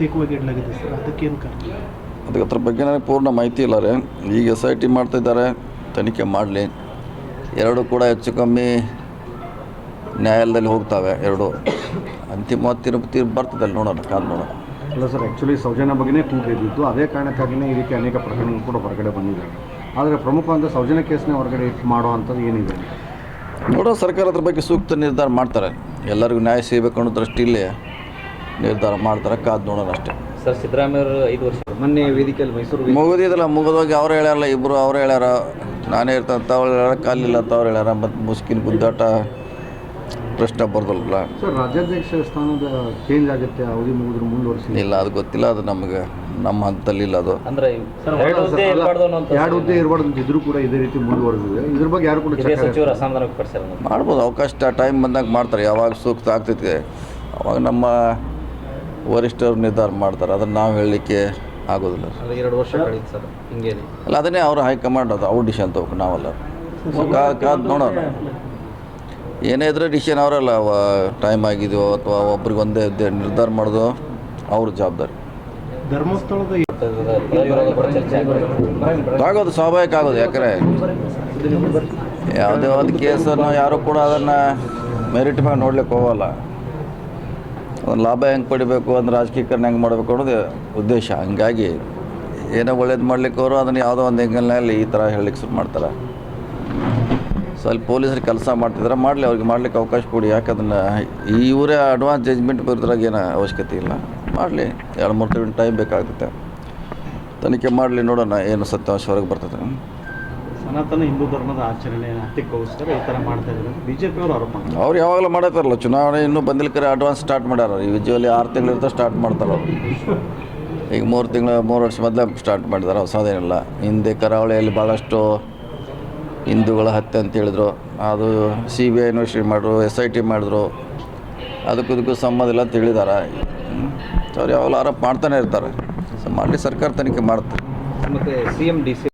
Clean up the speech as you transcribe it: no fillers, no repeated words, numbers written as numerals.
ಇಡಲಾಗಿದೆ ಸರ್, ಅದಕ್ಕೇನು ಕಾರಣ? ಅದ್ರ ಬಗ್ಗೆ ನನಗೆ ಪೂರ್ಣ ಮಾಹಿತಿ ಇಲ್ಲ ರೀ. ಈಗ SIT ಮಾಡ್ತಾಯಿದ್ದಾರೆ, ತನಿಖೆ ಮಾಡಲಿ. ಎರಡು ಕೂಡ ಹೆಚ್ಚು ಕಮ್ಮಿ ನ್ಯಾಯಾಲಯದಲ್ಲಿ ಹೋಗ್ತವೆ. ಎರಡು ಅಂತಿಮವಾದ ತೀರ್ಪು ಬರ್ತದೆ, ನೋಡೋಣ, ಕಾದು ನೋಡೋಣ. ಅಲ್ಲ ಸರ್, ಆ್ಯಕ್ಚುಲಿ ಸೌಜನ್ಯ ಬಗ್ಗೆನೇ ಕೂಗಿದ್ದು, ಅದೇ ಕಾರಣಕ್ಕಾಗಿಯೇ ಈ ರೀತಿ ಅನೇಕ ಪ್ರಕರಣಗಳು ಕೂಡ ಹೊರಗಡೆ ಬಂದಿದ್ದಾವೆ. ಆದರೆ ಪ್ರಮುಖ ಅಂತ ಸೌಜನ್ಯ ಕೇಸ್ನೇ ಹೊರಗಡೆ ಮಾಡೋ ಅಂಥದ್ದು ಏನಿದೆ ನೋಡೋ, ಸರ್ಕಾರ ಅದ್ರ ಬಗ್ಗೆ ಸೂಕ್ತ ನಿರ್ಧಾರ ಮಾಡ್ತಾರೆ. ಎಲ್ಲರಿಗೂ ನ್ಯಾಯ ಸಿಗಬೇಕು ಅನ್ನೋ ದೃಷ್ಟಿಯಲ್ಲಿ ನಿರ್ಧಾರ ಮಾಡ್ತಾರೆ, ಕಾದು ನೋಡೋಣ ಅಷ್ಟೇ. ಸರ್, ಸಿದ್ದರಾಮಯ್ಯವರು 5 ವರ್ಷ ಮೊನ್ನೆ ವೇದಿಕೆಯಲ್ಲಿ ಮೈಸೂರು ಮುಗಿದಿದ್ದಲ್ಲ, ಮುಗಿದೋಗಿ ಅವ್ರು ಹೇಳ್ಯಾರಲ್ಲ, ಇಬ್ಬರು ಅವ್ರು ಹೇಳ್ಯಾರ, ನಾನೇ ಇರ್ತಂತ ಅವ್ರು ಹೇಳ್ಯಾರ, ಕಾಲಿಲ್ಲ ಅಂತ ಅವ್ರು ಹೇಳ್ಯಾರ. ಮತ್ತು ಮುಸ್ಕಿನ ಗುದ್ದಾಟ ಪ್ರಶ್ನೆ ಬರ್ದಲ್ಲ ಸರ್. ರಾಜ್ಯಾಧ್ಯಕ್ಷ ಸ್ಥಾನದ ಚೇಂಜ್ ಆಗುತ್ತೆ, ಅವಧಿ ಮುಗಿದ್ರೆ ಮುಂದುವರಿಸಿ ಇಲ್ಲ, ಅದು ಗೊತ್ತಿಲ್ಲ. ಅದು ನಮಗೆ ನಮ್ಮ ಹಂತದಲ್ಲಿ ಇಲ್ಲ. ಅದು ಅಂದರೆ 2 ಹುದ್ದೆ ಇರಬಾರ್ದು ಅಂತ ಇದ್ರೂ ಕೂಡ ಇದೇ ರೀತಿ ಮುಂದುವರೆದಿದೆ. ಇದ್ರ ಬಗ್ಗೆ ಯಾರು ಕೂಡ ಸಚಿವರು ಅಸಮಾಧಾನ ವ್ಯಕ್ತಪಡಿಸ್ಯಾರ. ಮಾಡ್ಬೋದು, ಅವಕಾಶ ಟೈಮ್ ಬಂದಾಗ ಮಾಡ್ತಾರೆ. ಯಾವಾಗ ಸೂಕ್ತ ಆಗ್ತೈತೆ ಅವಾಗ ನಮ್ಮ ವರಿಷ್ಠರು ನಿರ್ಧಾರ ಮಾಡ್ತಾರೆ. ಅದನ್ನು ನಾವು ಹೇಳಲಿಕ್ಕೆ ಆಗೋದಿಲ್ಲ. 2 ವರ್ಷ ಕಳೀತು ಸರ್, ಹಿಂಗೆ ಅಲ್ಲ, ಅದನ್ನೇ ಅವರು ಹೈಕಮಾಂಡ್ ಅದು ಅವ್ರ ಡಿಸಿಷನ್ ತಗೋಬೇಕು, ನಾವಲ್ಲ. ಕಾದು ನೋಡೋಣ. ಏನೇ ಇದ್ರೆ ಡಿಸಿಷನ್ ಅವರಲ್ಲ. ಟೈಮ್ ಆಗಿದೆಯೋ ಅಥವಾ ಒಬ್ರಿಗೆ ಒಂದೇ ನಿರ್ಧಾರ ಮಾಡೋದು ಅವ್ರ ಜವಾಬ್ದಾರಿ. ಧರ್ಮಸ್ಥಳದ ಆಗೋದು ಸ್ವಾಭಾವಿಕ ಆಗೋದು. ಯಾಕಂದರೆ ಯಾವುದೇ ಒಂದು ಕೇಸನ್ನು ಯಾರೂ ಕೂಡ ಅದನ್ನು ಮೆರಿಟ್ ಮೇಲೆ ನೋಡ್ಲಿಕ್ಕೆ ಹೋಗೋಲ್ಲ. ಒಂದು ಲಾಭ ಹೆಂಗೆ ಪಡಿಬೇಕು, ಒಂದು ರಾಜಕೀಕರಣ ಹೆಂಗೆ ಮಾಡಬೇಕು ಅನ್ನೋದು ಉದ್ದೇಶ. ಹಂಗಾಗಿ ಏನೋ ಒಳ್ಳೇದು ಮಾಡ್ಲಿಕ್ಕೆ ಅವರು ಅದನ್ನು ಯಾವುದೋ ಒಂದು ಹೆಂಗಲ್ನಲ್ಲಿ ಈ ಥರ ಹೇಳಲಿಕ್ಕೆ ಶುರು ಮಾಡ್ತಾರೆ. ಸ್ವಲ್ಪ ಪೊಲೀಸರು ಕೆಲಸ ಮಾಡ್ತಿದ್ದಾರೆ, ಮಾಡಲಿ, ಅವ್ರಿಗೆ ಮಾಡ್ಲಿಕ್ಕೆ ಅವಕಾಶ ಕೊಡಿ. ಯಾಕೆ ಅದನ್ನು ಇವರೇ ಅಡ್ವಾನ್ಸ್ ಜಜ್ಮೆಂಟ್ ಬರೋದ್ರಾಗ ಏನೋ ಅವಶ್ಯಕತೆ ಇಲ್ಲ. ಮಾಡಲಿ, 2-3 ತಿಂಗಳು ಟೈಮ್ ಬೇಕಾಗ್ತೈತೆ. ತನಿಖೆ ಮಾಡಲಿ, ನೋಡೋಣ ಏನು ಸತ್ಯಾಂಶ ಹೊರಗೆ ಬರ್ತದೆ. ಸನಾತನ ಹಿಂದೂ ಧರ್ಮದ ಆಚರಣೆ ಹತ್ತಿಕ್ಕೋಸ್ಕರ ಈ ಥರ ಮಾಡ್ತಾ ಇದ್ದಾರೆ BJP ಅವರು ಆರೋಪ ಮಾಡ್ತಾರೆ. ಅವ್ರು ಯಾವಾಗಲೂ ಮಾಡತ್ತಾರಲ್ಲ, ಚುನಾವಣೆ ಇನ್ನೂ ಬಂದಿಲ್ಕರೆ ಅಡ್ವಾನ್ಸ್ ಸ್ಟಾರ್ಟ್ ಮಾಡ್ಯಾರ. ಈ ವಿಜುವಲಿ 6 ತಿಂಗಳಿಂದ ಸ್ಟಾರ್ಟ್ ಮಾಡ್ತಾರೆ ಅವರು. ಈಗ 3 ವರ್ಷ ಮೊದಲೇ ಸ್ಟಾರ್ಟ್ ಮಾಡಿದ್ದಾರೆ, ಹೊಸದೇನಿಲ್ಲ. ಹಿಂದೆ ಕರಾವಳಿಯಲ್ಲಿ ಭಾಳಷ್ಟು ಹಿಂದೂಗಳ ಹತ್ಯೆ ಅಂತ ಹೇಳಿದ್ರು. ಅದು CBI ಇನ್ವೆಸ್ಟಿಗೇಟ್ ಮಾಡಿದ್ರು, SIT ಮಾಡಿದ್ರು. ಅದಕ್ಕೂ ಸಂಬಂಧ ಇಲ್ಲ ಅಂತ ಹೇಳಿದ್ದಾರೆ. ಅವ್ರು ಯಾವಾಗಲೂ ಆರೋಪ ಮಾಡ್ತಾನೆ ಇರ್ತಾರೆ. ಸೊ ಮಾಡಲಿ, ಸರ್ಕಾರ ತನಿಖೆ ಮಾಡ್ತಾರೆ. ಮತ್ತು CM DC